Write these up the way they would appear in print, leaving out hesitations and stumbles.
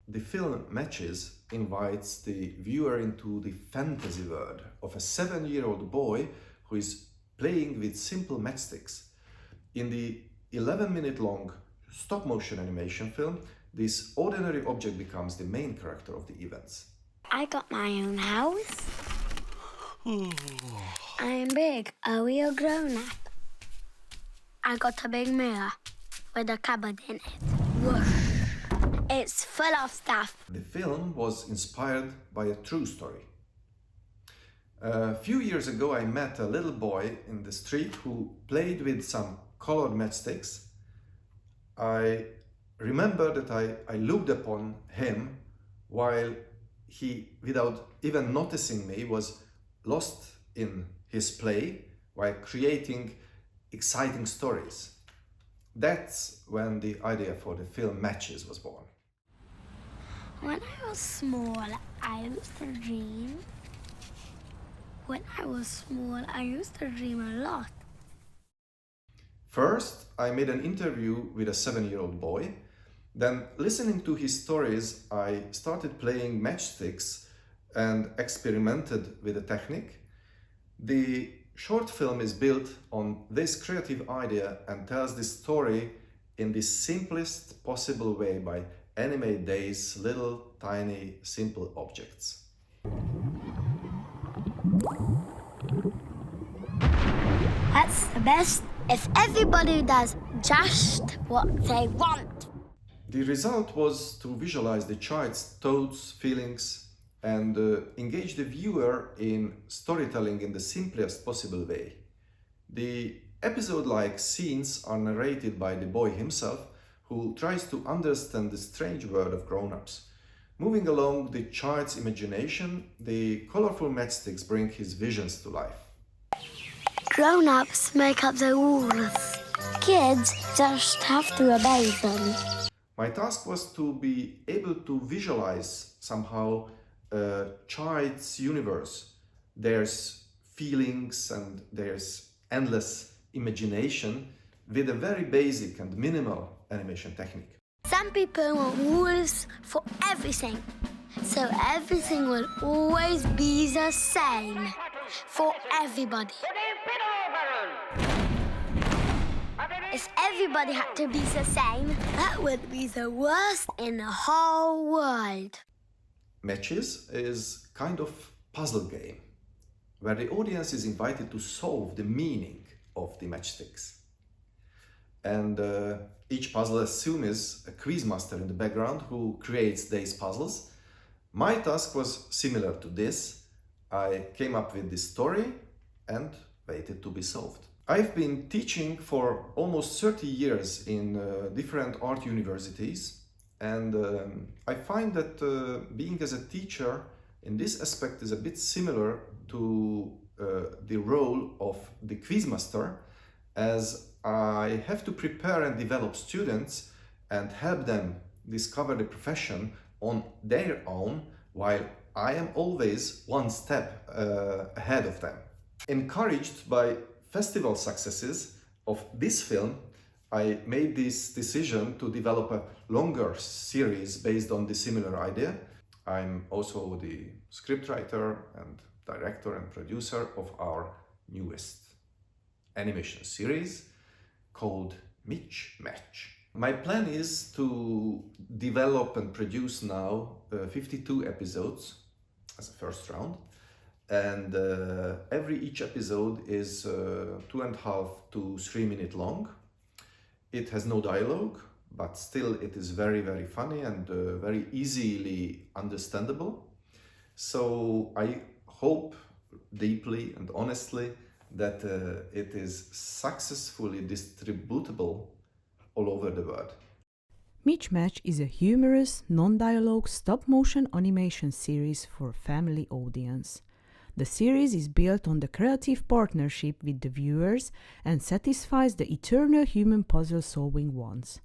the film Matches invites the viewer into the fantasy world of a 7-year-old boy who is playing with simple matchsticks. In the 11-minute long stop-motion animation film, this ordinary object becomes the main character of the events. I got my own house. I'm big. Are we a grown-up? I got a big mirror with a cupboard in it. Whoosh. It's full of stuff. The film was inspired by a true story. A few years ago, I met a little boy in the street who played with some colored matchsticks. I remember that I looked upon him while he, without even noticing me, was lost in his play while creating exciting stories. That's when the idea for the film Matches was born. When I was small, I used to dream. When I was small, I used to dream a lot. First, I made an interview with a 7-year-old boy. Then, listening to his stories, I started playing matchsticks and experimented with the technique. The short film is built on this creative idea and tells the story in the simplest possible way by animate these little, tiny, simple objects. That's the best if everybody does just what they want. The result was to visualize the child's thoughts, feelings, and engage the viewer in storytelling in the simplest possible way. The episode-like scenes are narrated by the boy himself, who tries to understand the strange world of grown-ups. Moving along the child's imagination, the colorful matchsticks bring his visions to life. Grown-ups make up the rules. Kids just have to obey them. My task was to be able to visualize somehow a child's universe. There's feelings and there's endless imagination with a very basic and minimal animation technique. Some people want rules for everything, so everything will always be the same for everybody. If everybody had to be the same, that would be the worst in the whole world. Matches is kind of puzzle game, where the audience is invited to solve the meaning of the matchsticks. And each puzzle assumes a quizmaster in the background who creates these puzzles. My task was similar to this. I came up with this story and waited to be solved. I've been teaching for almost 30 years in different art universities, and I find that being as a teacher in this aspect is a bit similar to the role of the quizmaster, as I have to prepare and develop students and help them discover the profession on their own, while I am always one step ahead of them. Encouraged by festival successes of this film, I made this decision to develop a longer series based on the similar idea. I'm also the scriptwriter and director and producer of our newest animation series called Match. My plan is to develop and produce now 52 episodes as a first round, and each episode is 2.5 to 3 minutes long. It has no dialogue, but still it is very, very funny and very easily understandable. So I hope deeply and honestly that it is successfully distributable all over the world. Match is a humorous, non-dialogue stop-motion animation series for a family audience. The series is built on the creative partnership with the viewers and satisfies the eternal human puzzle-solving wants.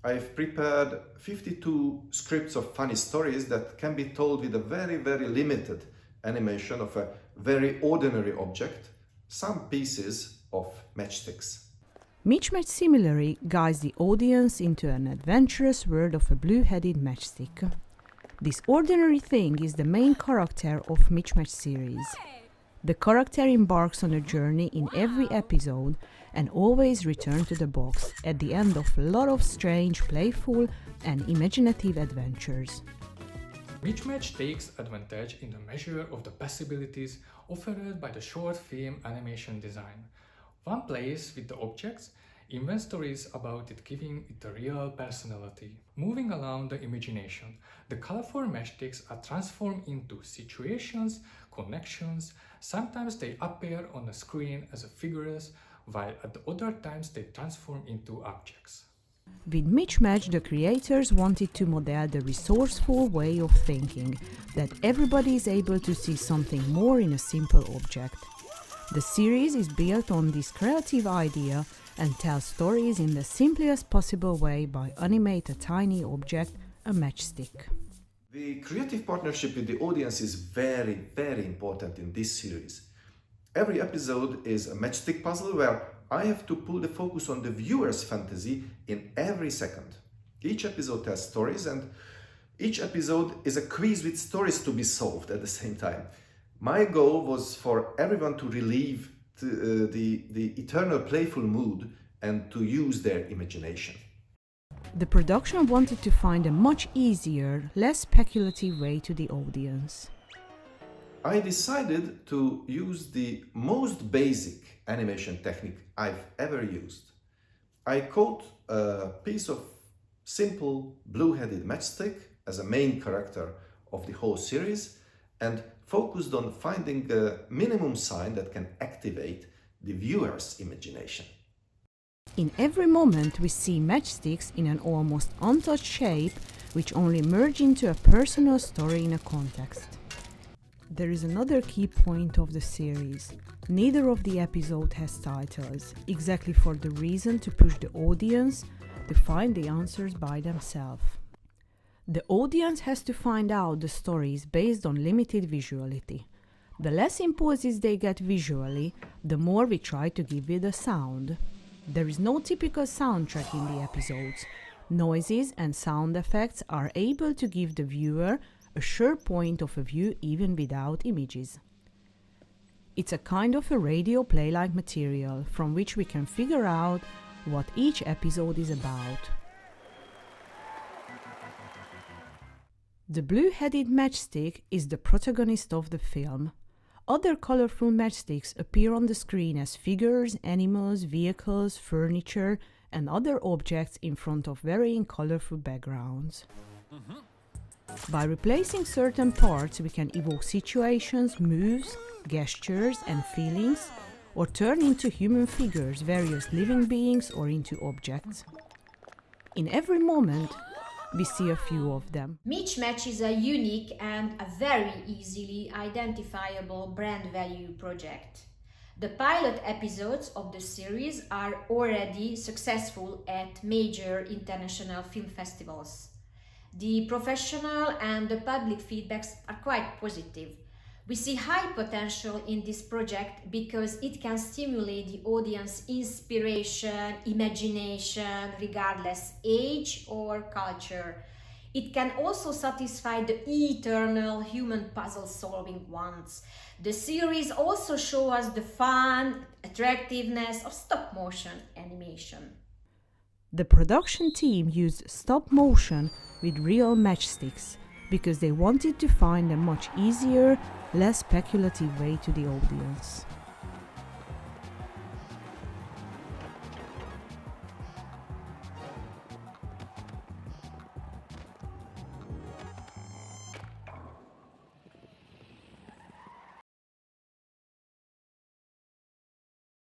I've prepared 52 scripts of funny stories that can be told with a very, very limited animation of a very ordinary object, some pieces of matchsticks. Mismatch similarly guides the audience into an adventurous world of a blue-headed matchstick. This ordinary thing is the main character of Mismatch series. The character embarks on a journey in every episode and always returns to the box at the end of a lot of strange, playful and imaginative adventures. Mismatch takes advantage in the measure of the possibilities offered by the short film animation design. One plays with the objects, invents stories about it, giving it a real personality. Moving along the imagination, the colorful matchsticks are transformed into situations, connections. Sometimes they appear on the screen as figures, while at the other times they transform into objects. With Mismatch, the creators wanted to model the resourceful way of thinking, that everybody is able to see something more in a simple object. The series is built on this creative idea and tells stories in the simplest possible way by animating a tiny object, a matchstick. The creative partnership with the audience is very, very important in this series. Every episode is a matchstick puzzle where I have to pull the focus on the viewer's fantasy in every second. Each episode tells stories, and each episode is a quiz with stories to be solved at the same time. My goal was for everyone to relieve the eternal playful mood and to use their imagination. The production wanted to find a much easier, less speculative way to the audience. I decided to use the most basic animation technique I've ever used. I caught a piece of simple blue-headed matchstick as a main character of the whole series and focused on finding a minimum sign that can activate the viewer's imagination. In every moment we see matchsticks in an almost untouched shape which only merge into a personal story in a context. There is another key point of the series. Neither of the episodes has titles, exactly for the reason to push the audience to find the answers by themselves. The audience has to find out the stories based on limited visuality. The less impulses they get visually, the more we try to give it a sound. There is no typical soundtrack in the episodes. Noises and sound effects are able to give the viewer a sure point of view even without images. It's a kind of a radio play-like material from which we can figure out what each episode is about. The blue-headed matchstick is the protagonist of the film. Other colorful matchsticks appear on the screen as figures, animals, vehicles, furniture, and other objects in front of varying colorful backgrounds. By replacing certain parts, we can evoke situations, moves, gestures, and feelings, or turn into human figures, various living beings, or into objects. In every moment, we see a few of them. Mismatch is a unique and a very easily identifiable brand value project. The pilot episodes of the series are already successful at major international film festivals. The professional and the public feedbacks are quite positive. We see high potential in this project because it can stimulate the audience inspiration, imagination, regardless age or culture. It can also satisfy the eternal human puzzle-solving wants. The series also shows us the fun, attractiveness of stop-motion animation. The production team used stop motion with real matchsticks because they wanted to find a much easier, less speculative way to the audience.